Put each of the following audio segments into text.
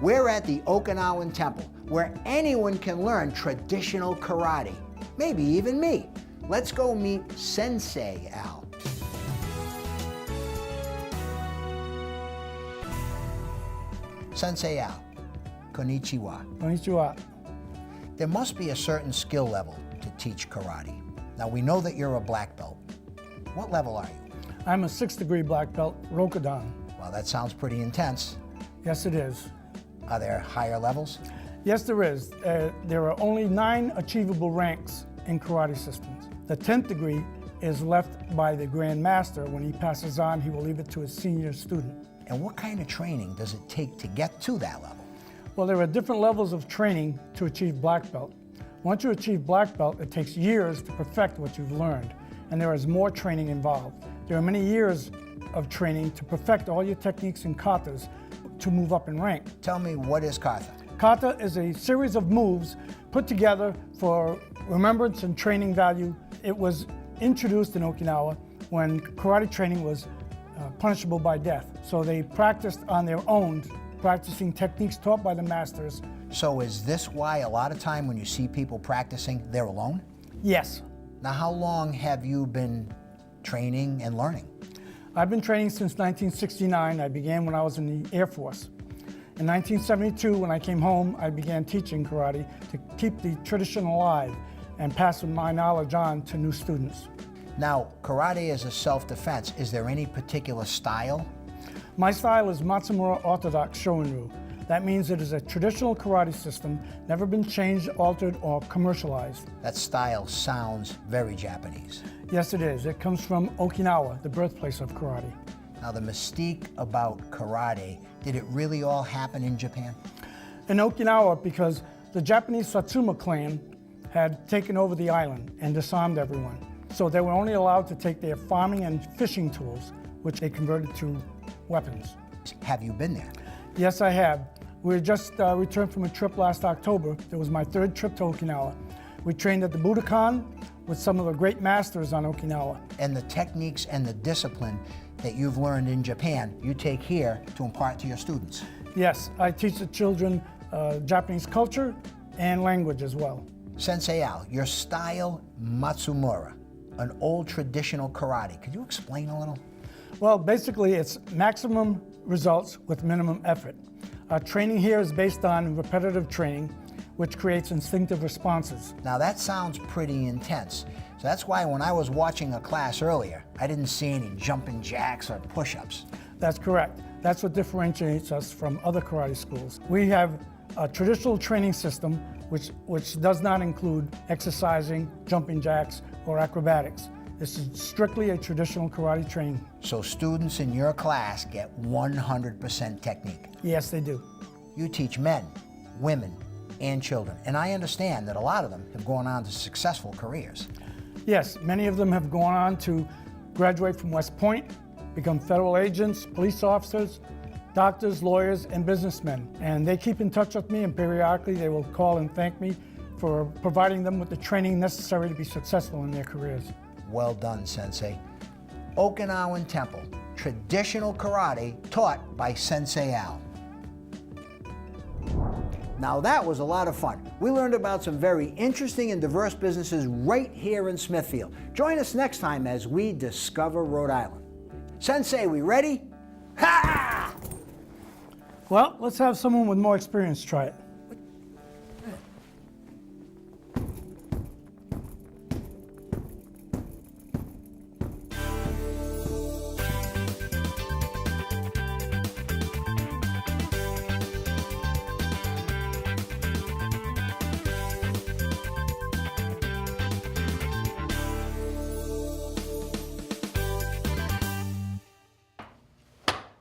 We're at the Okinawan Temple, where anyone can learn traditional karate. Maybe even me. Let's go meet Sensei Al. Sensei Al, konnichiwa. Konnichiwa. There must be a certain skill level to teach karate. Now, we know that you're a black belt. What level are you? I'm a 6th degree black belt, Rokudan. Well, that sounds pretty intense. Yes, it is. Are there higher levels? Yes, there is. There are only 9 achievable ranks in karate systems. The 10th degree is left by the Grand Master. When he passes on, he will leave it to his senior student. And what kind of training does it take to get to that level? Well, there are different levels of training to achieve black belt. Once you achieve black belt, it takes years to perfect what you've learned, and there is more training involved. There are many years of training to perfect all your techniques and katas to move up in rank. Tell me, what is kata? Kata is a series of moves put together for remembrance and training value. It was introduced in Okinawa when karate training was punishable by death. So they practiced on their own, practicing techniques taught by the masters. So is this why a lot of time when you see people practicing, they're alone? Yes. Now, how long have you been training and learning? I've been training since 1969. I began when I was in the Air Force. In 1972, when I came home, I began teaching karate to keep the tradition alive and pass my knowledge on to new students. Now, karate is a self-defense. Is there any particular style? My style is Matsumura Orthodox Shorin-ryu. That means it is a traditional karate system, never been changed, altered, or commercialized. That style sounds very Japanese. Yes, it is. It comes from Okinawa, the birthplace of karate. Now, the mystique about karate, did it really all happen in Japan? In Okinawa, because the Japanese Satsuma clan had taken over the island and disarmed everyone. So they were only allowed to take their farming and fishing tools, which they converted to weapons. Have you been there? Yes, I have. We just returned from a trip last October. It was my 3rd trip to Okinawa. We trained at the Budokan with some of the great masters on Okinawa. And the techniques and the discipline that you've learned in Japan, you take here to impart to your students? Yes, I teach the children Japanese culture and language as well. Sensei Al, your style, Matsumura, an old traditional karate. Could you explain a little? Well, basically, it's maximum results with minimum effort. Training here is based on repetitive training, which creates instinctive responses. Now, that sounds pretty intense. So that's why when I was watching a class earlier, I didn't see any jumping jacks or push-ups. That's correct. That's what differentiates us from other karate schools. We have a traditional training system which does not include exercising, jumping jacks, or acrobatics. This is strictly a traditional karate training. So students in your class get 100% technique? Yes, they do. You teach men, women, and children, and I understand that a lot of them have gone on to successful careers. Yes, many of them have gone on to graduate from West Point, become federal agents, police officers, doctors, lawyers, and businessmen. And they keep in touch with me, and periodically they will call and thank me for providing them with the training necessary to be successful in their careers. Well done, Sensei. Okinawan Temple, traditional karate taught by Sensei Al. Now that was a lot of fun. We learned about some very interesting and diverse businesses right here in Smithfield. Join us next time as we discover Rhode Island. Sensei, we ready? Ha! Well, let's have someone with more experience try it.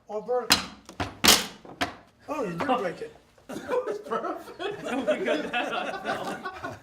Or vertical. Oh, you did break it. That was perfect. We got that on film.